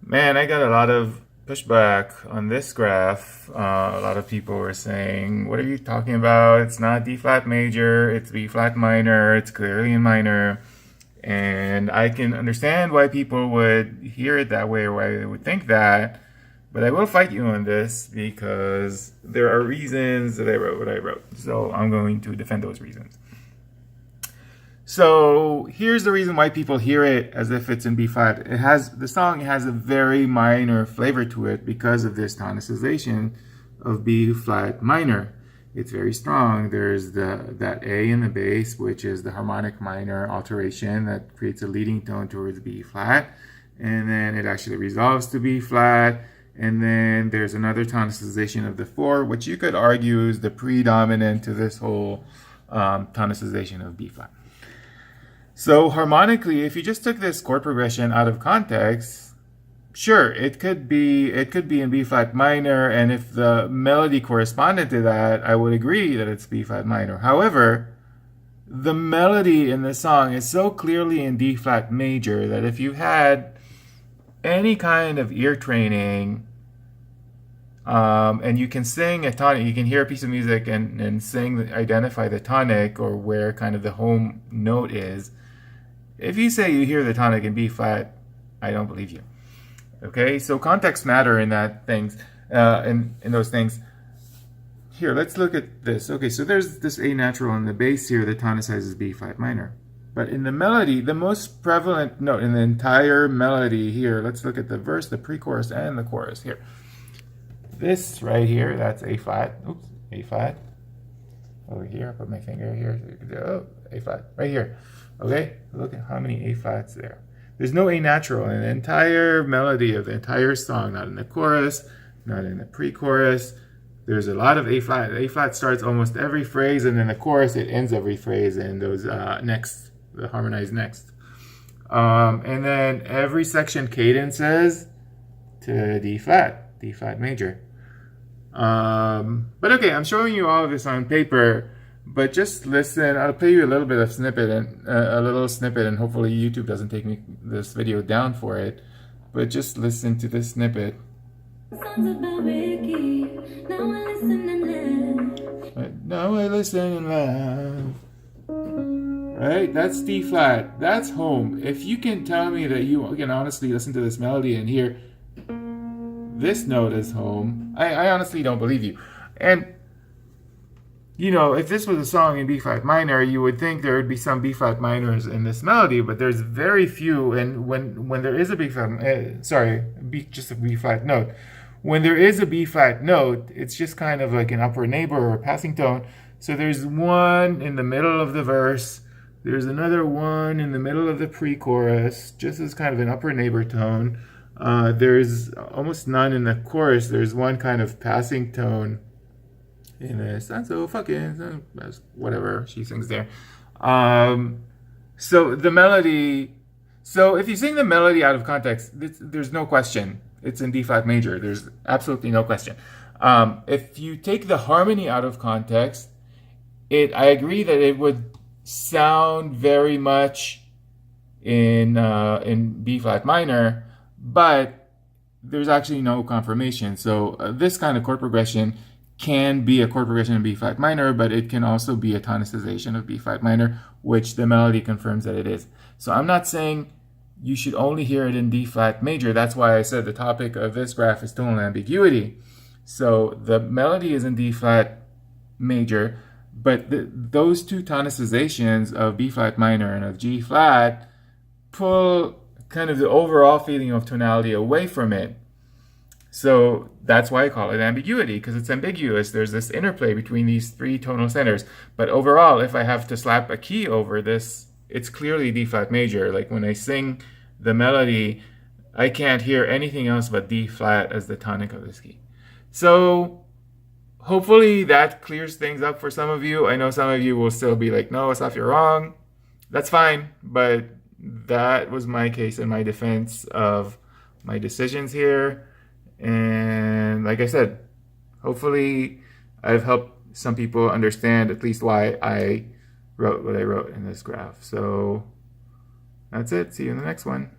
Man, I got a lot of pushback on this graph. A lot of people were saying, what are you talking about? It's not D flat major, it's B flat minor, it's clearly in minor. And I can understand why people would hear it that way or why they would think that. But I will fight you on this because there are reasons that I wrote what I wrote. So I'm going to defend those reasons. So here's the reason why people hear it as if it's in B flat. The song has a very minor flavor to it because of this tonicization of B flat minor. It's very strong. There's that A in the bass, which is the harmonic minor alteration that creates a leading tone towards B flat, and then it actually resolves to B flat. And then there's another tonicization of the 4, which you could argue is the predominant to this whole tonicization of B flat. So harmonically, if you just took this chord progression out of context, sure, it could be in B flat minor, and if the melody corresponded to that, I would agree that it's B flat minor. However, the melody in the song is so clearly in D flat major that if you had any kind of ear training, and you can sing a tonic, you can hear a piece of music and sing, identify the tonic or where kind of the home note is. If you say you hear the tonic in B flat, I don't believe you. Okay, so context matter in that things, in those things. Here, let's look at this. Okay, so there's this A natural in the bass here that tonicizes B flat minor. But in the melody, the most prevalent note in the entire melody here, let's look at the verse, the pre-chorus, and the chorus here. This right here, that's A flat. Oops, A flat. Over here, I put my finger here. Oh, A flat, right here. Okay, look at how many A flats there. There's no A natural in the entire melody of the entire song, not in the chorus, not in the pre-chorus. There's a lot of A flat. A flat starts almost every phrase, and then the chorus, it ends every phrase, and those next, the harmonized next. And then every section cadences to D flat major. But okay, I'm showing you all of this on paper. But just listen. I'll play you a little bit of snippet and a little snippet, and hopefully YouTube doesn't take this video down for it. But just listen to this snippet. Now I listen and laugh. Right? That's D flat. That's home. If you can tell me that you can honestly listen to this melody and hear this note as home, I honestly don't believe you. And you know, if this was a song in B flat minor, you would think there would be some B flat minors in this melody, but there's very few. And when there is a B flat, just a B flat note. When there is a B flat note, it's just kind of like an upper neighbor or a passing tone. So there's one in the middle of the verse. There's another one in the middle of the pre-chorus, just as kind of an upper neighbor tone. There's almost none in the chorus. There's one kind of passing tone in this, I'm so fucking, whatever she sings there. So the melody, so if you sing the melody out of context, there's no question. It's in D flat major. There's absolutely no question. If you take the harmony out of context, I agree that it would sound very much in B flat minor, but there's actually no confirmation. So this kind of chord progression can be a chord progression in B flat minor, but it can also be a tonicization of B flat minor, which the melody confirms that it is. So I'm not saying you should only hear it in D flat major. That's why I said the topic of this graph is tonal ambiguity. So the melody is in D flat major, but those two tonicizations of B flat minor and of G flat pull kind of the overall feeling of tonality away from it. So that's why I call it ambiguity, because it's ambiguous. There's this interplay between these three tonal centers. But overall, if I have to slap a key over this, it's clearly D flat major. Like when I sing the melody, I can't hear anything else but D flat as the tonic of this key. So hopefully that clears things up for some of you. I know some of you will still be like, no, Asaf, you're wrong. That's fine. But that was my case and my defense of my decisions here. And like I said, hopefully I've helped some people understand at least why I wrote what I wrote in this graph. So that's it. See you in the next one.